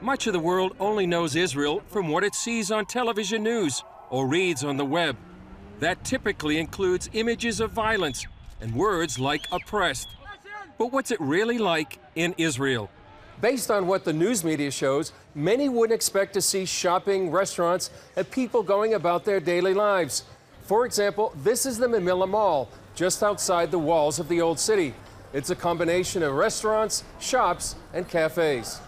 Much of the world only knows Israel from what it sees on television news or reads on the web. That typically includes images of violence and words like oppressed. But what's it really like in Israel? Based on what the news media shows, many wouldn't expect to see shopping, restaurants, and people going about their daily lives. For example, this is the Mamilla Mall, just outside the walls of the old city. It's a combination of restaurants, shops, and cafes.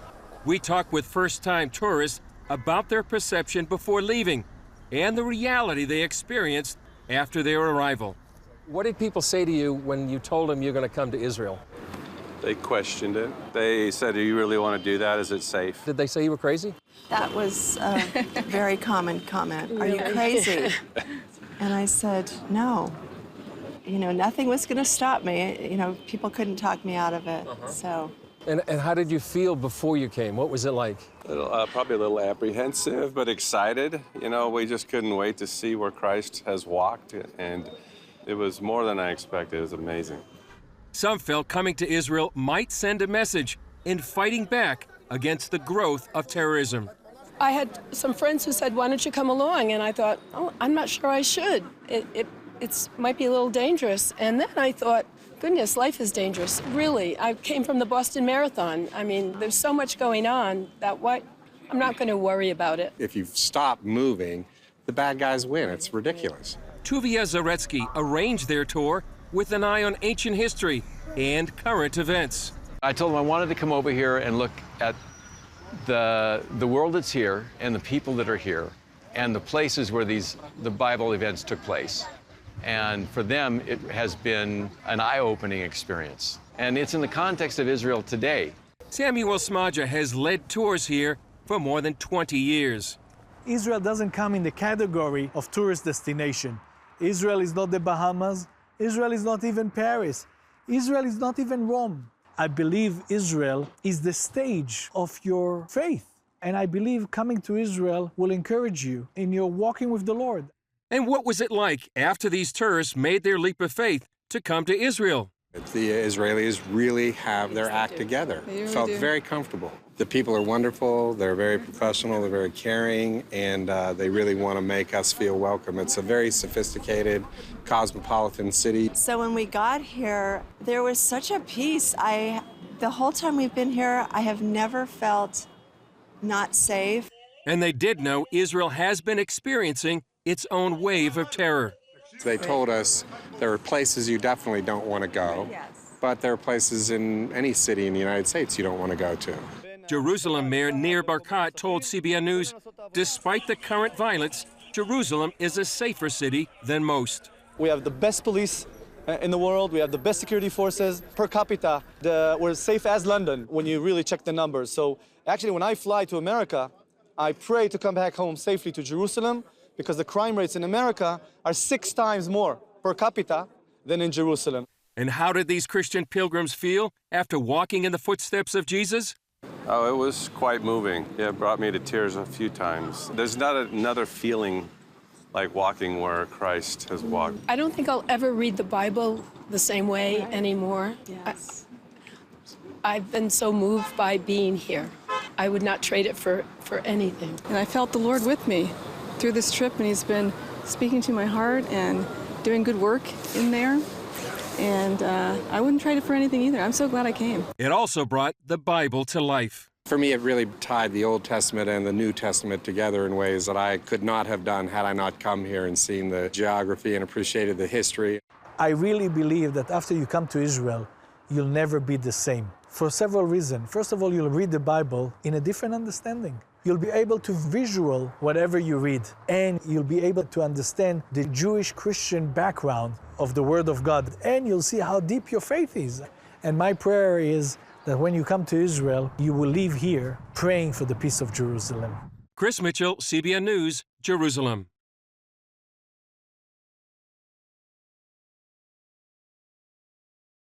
We talk with first-time tourists about their perception before leaving and the reality they experienced after their arrival. What did people say to you when you told them you're going to come to Israel? They questioned it. They said, do you really want to do that? Is it safe? Did they say you were crazy? That was a very common comment. Are you crazy? And I said, no. You know, nothing was going to stop me. You know, people couldn't talk me out of it, so. And how did you feel before you came? What was it like? Probably a little apprehensive, but excited. You know, we just couldn't wait to see where Christ has walked, and it was more than I expected. It was amazing. Some felt coming to Israel might send a message in fighting back against the growth of terrorism. I had some friends who said, why don't you come along? And I thought, oh, I'm not sure I should. It might be a little dangerous. And then I thought, goodness, life is dangerous. Really, I came from the Boston Marathon. I mean, there's so much going on that I'm not going to worry about it. If you stop moving, the bad guys win. It's ridiculous. Tuvia Zaretsky arranged their tour with an eye on ancient history and current events. I told them I wanted to come over here and look at the world that's here and the people that are here and the places where the Bible events took place. And for them, it has been an eye-opening experience. And it's in the context of Israel today. Samuel Smaja has led tours here for more than 20 years. Israel doesn't come in the category of tourist destination. Israel is not the Bahamas. Israel is not even Paris. Israel is not even Rome. I believe Israel is the stage of your faith. And I believe coming to Israel will encourage you in your walking with the Lord. And what was it like after these tourists made their leap of faith to come to Israel? The Israelis really have their act together. Felt very comfortable. The people are wonderful, they're very professional, they're very caring, and they really want to make us feel welcome. It's a very sophisticated, cosmopolitan city. So when we got here, there was such a peace. The whole time we've been here, I have never felt not safe. And they did know Israel has been experiencing its own wave of terror. They told us there are places you definitely don't want to go, but there are places in any city in the United States you don't want to go to. Jerusalem Mayor Nir Barkat told CBN News, despite the current violence, Jerusalem is a safer city than most. We have the best police in the world. We have the best security forces. Per capita, we're safe as London when you really check the numbers. So actually, when I fly to America, I pray to come back home safely to Jerusalem, because the crime rates in America are 6 times more per capita than in Jerusalem. And how did these Christian pilgrims feel after walking in the footsteps of Jesus? Oh, it was quite moving. Yeah, it brought me to tears a few times. There's not another feeling like walking where Christ has walked. I don't think I'll ever read the Bible the same way anymore. Yes. I've been so moved by being here. I would not trade it for anything. And I felt the Lord with me through this trip, and He's been speaking to my heart and doing good work in there. And I wouldn't trade it for anything either. I'm so glad I came. It also brought the Bible to life. For me, it really tied the Old Testament and the New Testament together in ways that I could not have done had I not come here and seen the geography and appreciated the history. I really believe that after you come to Israel, you'll never be the same, for several reasons. First of all, you'll read the Bible in a different understanding. You'll be able to visual whatever you read, and you'll be able to understand the Jewish Christian background of the Word of God, and you'll see how deep your faith is. And my prayer is that when you come to Israel, you will leave here praying for the peace of Jerusalem. Chris Mitchell, CBN News, Jerusalem.